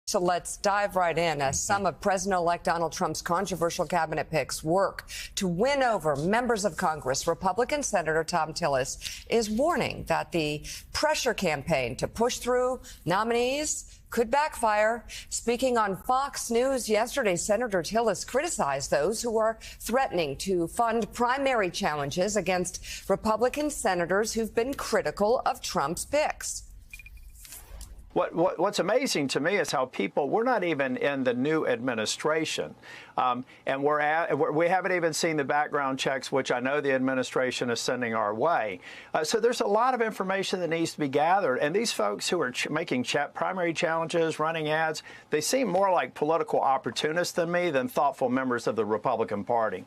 So let's dive right in as some of President-elect Donald Trump's controversial cabinet picks work to win over members of Congress. Republican Senator Thom Tillis is warning that the pressure campaign to push through nominees could backfire. Speaking on Fox News yesterday, Senator Tillis criticized those who are threatening to fund primary challenges against Republican senators who've been critical of Trump's picks. What's amazing to me is how we're not even in the new administration, and we haven't even seen the background checks, which I know the administration is sending our way. So there's a lot of information that needs to be gathered, and these folks who are making primary challenges, running ads, they seem more like political opportunists than thoughtful members of the Republican Party.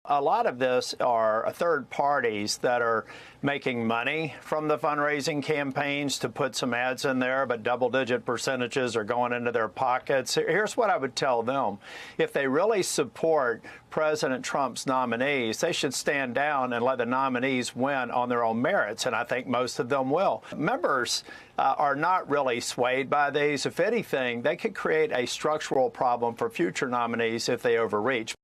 A lot of this are third parties that are making money from the fundraising campaigns to put some ads in there, but double-digit percentages are going into their pockets. Here's what I would tell them. If they really support President Trump's nominees, they should stand down and let the nominees win on their own merits, and I think most of them will. Members are not really swayed by these. If anything, they could create a structural problem for future nominees if they overreach.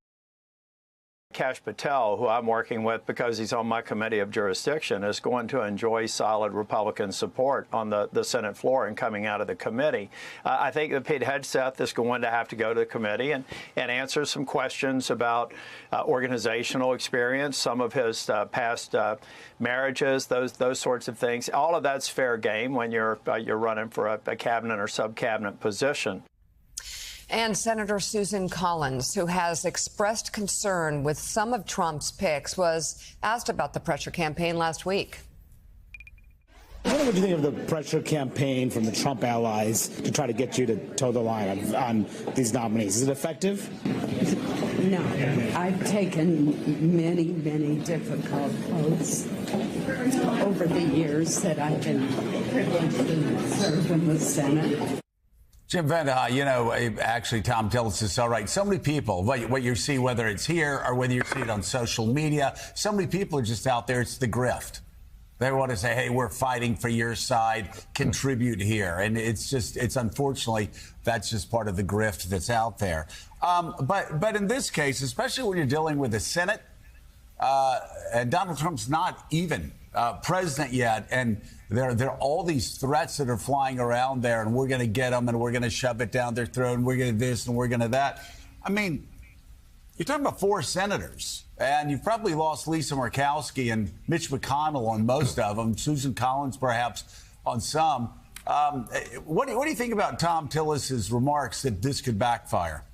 Kash Patel, who I'm working with because he's on my committee of jurisdiction, is going to enjoy solid Republican support on the Senate floor and coming out of the committee. I think that Pete Hegseth is going to have to go to the committee and answer some questions about organizational experience, some of his past marriages, those sorts of things. All of that's fair game when you're running for a cabinet or sub-cabinet position. And Senator Susan Collins, who has expressed concern with some of Trump's picks, was asked about the pressure campaign last week. What do you think of the pressure campaign from the Trump allies to try to get you to toe the line on these nominees? Is it effective? No. I've taken many, many difficult oaths over the years that I've been privileged to serve in the Senate. Jim Vandehei, you know, actually, Thom Tillis is all right. So many people, what you see, whether it's here or whether you see it on social media, so many people are just out there. It's the grift. They want to say, hey, we're fighting for your side, contribute here. And it's unfortunately, that's just part of the grift that's out there. But in this case, especially when you're dealing with the Senate, and Donald Trump's not even president yet, and there are all these threats that are flying around there, and we're going to get them, and we're going to shove it down their throat, and we're going to this, and we're going to that. I mean, you're talking about 4 senators, and you've probably lost Lisa Murkowski and Mitch McConnell on most of them, Susan Collins perhaps on some. What do you think about Thom Tillis's remarks that this could backfire?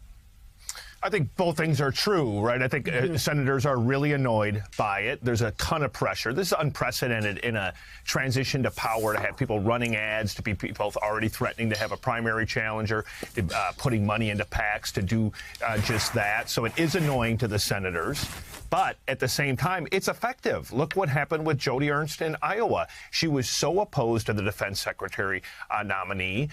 I think both things are true, right? I think senators are really annoyed by it. There's a ton of pressure. This is unprecedented in a transition to power to have people running ads, to be people already threatening to have a primary challenger, putting money into PACs to do just that. So it is annoying to the senators. But at the same time, it's effective. Look what happened with Joni Ernst in Iowa. She was so opposed to the defense secretary nominee.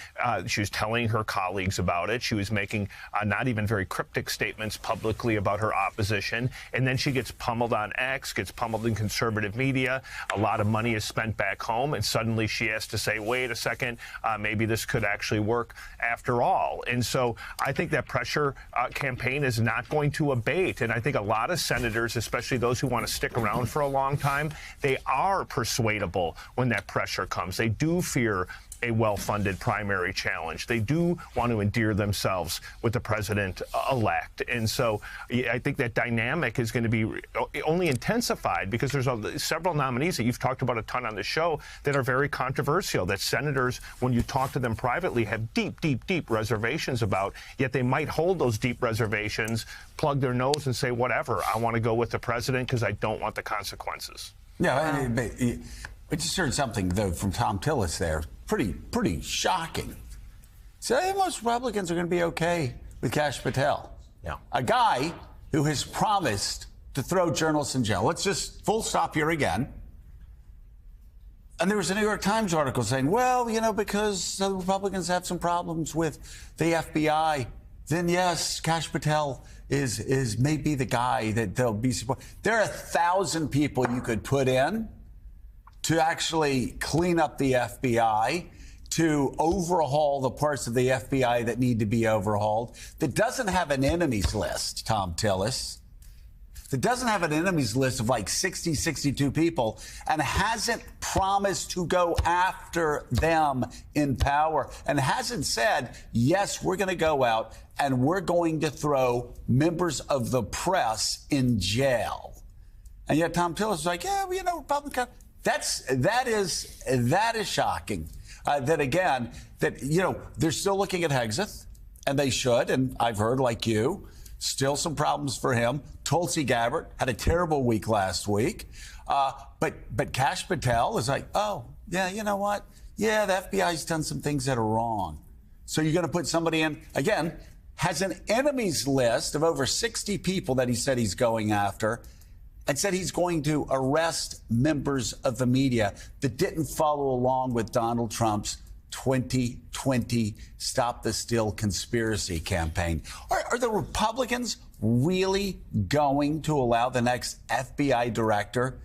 She was telling her colleagues about it. She was making not even very cryptic statements publicly about her opposition. And then she gets pummeled on X, gets pummeled in conservative media. A lot of money is spent back home. And suddenly she has to say, wait a second, maybe this could actually work after all. And so I think that pressure campaign is not going to abate. And I think a lot of senators, especially those who want to stick around for a long time, they are persuadable when that pressure comes. They do fear a well-funded primary challenge. They do want to endear themselves with the president-elect. And so I think that dynamic is going to be only intensified because there's several nominees that you've talked about a ton on the show that are very controversial, that senators, when you talk to them privately, have deep, deep, deep reservations about, yet they might hold those deep reservations, plug their nose and say, whatever, I want to go with the president because I don't want the consequences. Yeah, we just heard something, though, from Thom Tillis there. Pretty shocking. So most Republicans are going to be okay with Kash Patel. Yeah. A guy who has promised to throw journalists in jail. Let's just full stop here again. And there was a New York Times article saying, well, you know, because the Republicans have some problems with the FBI, then yes, Kash Patel is maybe the guy that they'll be supporting. There are 1,000 people you could put in to actually clean up the FBI, to overhaul the parts of the FBI that need to be overhauled, that doesn't have an enemies list, Thom Tillis, that doesn't have an enemies list of like 60, 62 people, and hasn't promised to go after them in power, and hasn't said, yes, we're going to go out and we're going to throw members of the press in jail. And yet Thom Tillis is like, yeah, well, you know, Republican. That is shocking. That again, that, you know, they're still looking at Hegseth, and they should. And I've heard, like you, still some problems for him. Tulsi Gabbard had a terrible week last week. But Kash Patel is like, oh, yeah, you know what? Yeah, the FBI's done some things that are wrong. So you're going to put somebody in, again, has an enemies list of over 60 people that he said he's going after, and said he's going to arrest members of the media that didn't follow along with Donald Trump's 2020 Stop the Steal conspiracy campaign. Are the Republicans really going to allow the next FBI director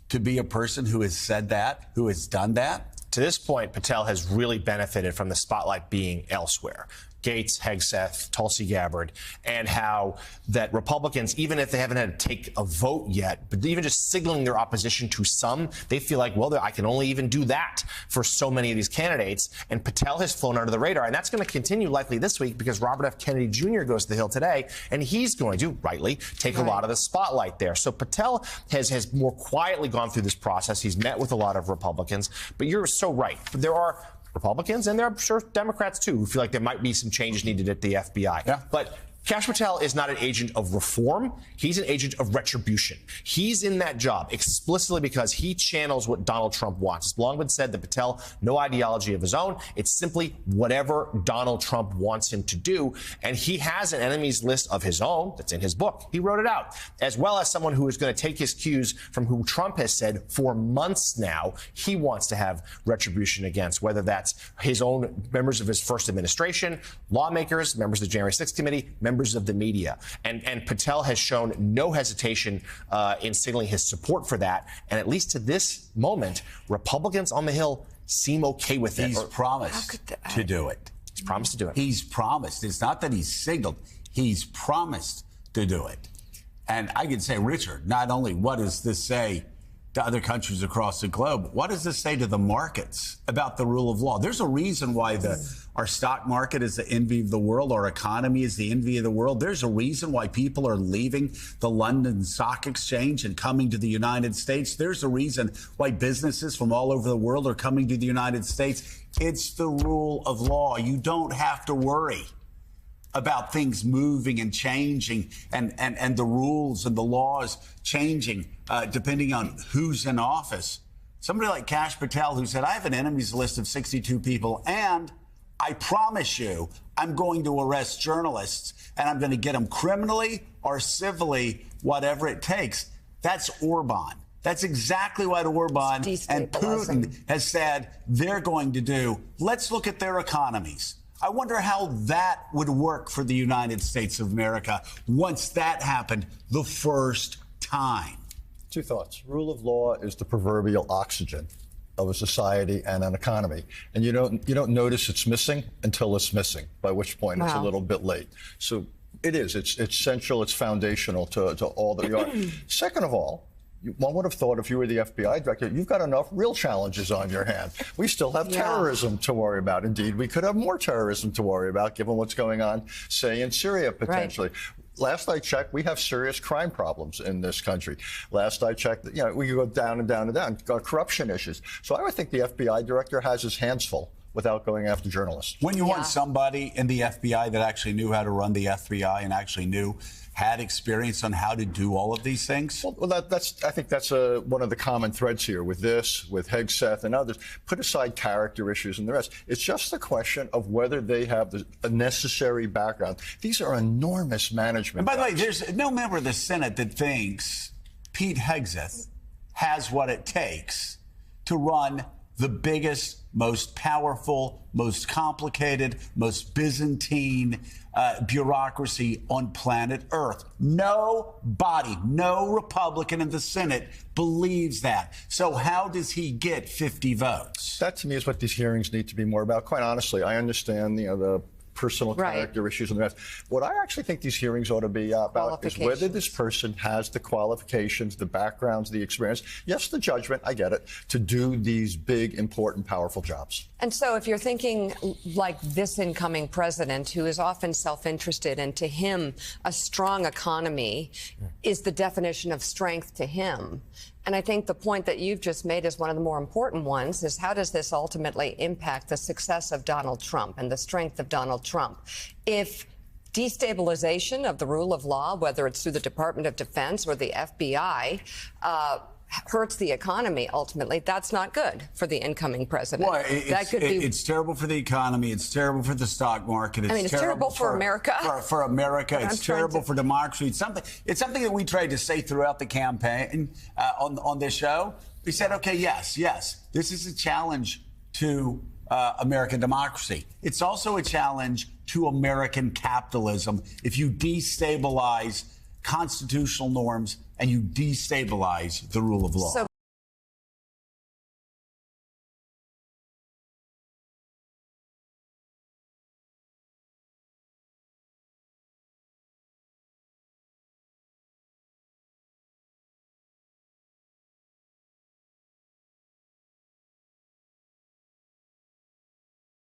to be a person who has said that, who has done that? To this point, Patel has really benefited from the spotlight being elsewhere. Gaetz, Hegseth, Tulsi Gabbard, and how that Republicans, even if they haven't had to take a vote yet, but even just signaling their opposition to some, they feel like, well, I can only even do that for so many of these candidates. And Patel has flown under the radar. And that's going to continue likely this week because Robert F. Kennedy Jr. goes to the Hill today, and he's going to, rightly, take a lot of the spotlight there. So Patel has more quietly gone through this process. He's met with a lot of Republicans. But you're so right. There are Republicans, and there are, sure, Democrats, too, who feel like there might be some changes needed at the FBI. Yeah. But Kash Patel is not an agent of reform. He's an agent of retribution. He's in that job explicitly because he channels what Donald Trump wants. It's long been said that Patel, no ideology of his own. It's simply whatever Donald Trump wants him to do. And he has an enemies list of his own that's in his book. He wrote it out, as well as someone who is going to take his cues from who Trump has said for months now he wants to have retribution against, whether that's his own members of his first administration, lawmakers, members of the January 6th committee, members of the media. And Patel has shown no hesitation in signaling his support for that. And at least to this moment, Republicans on the Hill seem okay with it. He's promised to do it. He's promised to do it. He's promised. It's not that he's signaled. He's promised to do it. And I can say, Richard, not only what does this say to other countries across the globe, what does this say to the markets about the rule of law? There's a reason why our stock market is the envy of the world. Our economy is the envy of the world. There's a reason why people are leaving the London Stock Exchange and coming to the United States. There's a reason why businesses from all over the world are coming to the United States. It's the rule of law. You don't have to worry about things moving and changing and the rules and the laws changing depending on who's in office. Somebody like Kash Patel, who said, I have an enemies list of 62 people, and I promise you I'm going to arrest journalists, and I'm going to get them criminally or civilly, whatever it takes. That's Orban. That's exactly what Orban and Putin has said they're going to do. Let's look at their economies. I wonder how that would work for the United States of America once that happened the first time. Two thoughts. Rule of law is the proverbial oxygen of a society and an economy. And you don't notice it's missing until it's missing, by which point it's a little bit late. So it is. It's central. It's foundational to all that we are. Second of all, one would have thought if you were the FBI director, you've got enough real challenges on your hand. We still have terrorism to worry about. Indeed, we could have more terrorism to worry about, given what's going on, say, in Syria, potentially. Right. Last I checked, we have serious crime problems in this country. Last I checked, we could go down and down and down. Got corruption issues. So I would think the FBI director has his hands full without going after journalists. When you want somebody in the FBI that actually knew how to run the FBI and actually had experience on how to do all of these things? Well, I think that's one of the common threads here with this, with Hegseth and others. Put aside character issues and the rest. It's just a question of whether they have the necessary background. These are enormous management. And by the way, there's no member of the Senate that thinks Pete Hegseth has what it takes to run the biggest most powerful, most complicated, most Byzantine bureaucracy on planet Earth. Nobody, no Republican in the Senate believes that. So how does he get 50 votes? That, to me, is what these hearings need to be more about. Quite honestly, I understand, the personal character issues and the rest. What I actually think these hearings ought to be about is whether this person has the qualifications, the backgrounds, the experience, yes, the judgment, I get it, to do these big, important, powerful jobs. And so if you're thinking like this incoming president, who is often self-interested, and to him, a strong economy is the definition of strength to him. And I think the point that you've just made is one of the more important ones, is how does this ultimately impact the success of Donald Trump and the strength of Donald Trump? If destabilization of the rule of law, whether it's through the Department of Defense or the FBI, hurts the economy, ultimately, that's not good for the incoming president. Well, it's terrible for the economy. It's terrible for the stock market. It's terrible for America. For America. It's terrible for democracy. It's something that we tried to say throughout the campaign on this show. We said, okay, yes, this is a challenge to American democracy. It's also a challenge to American capitalism if you destabilize constitutional norms and you destabilize the rule of law.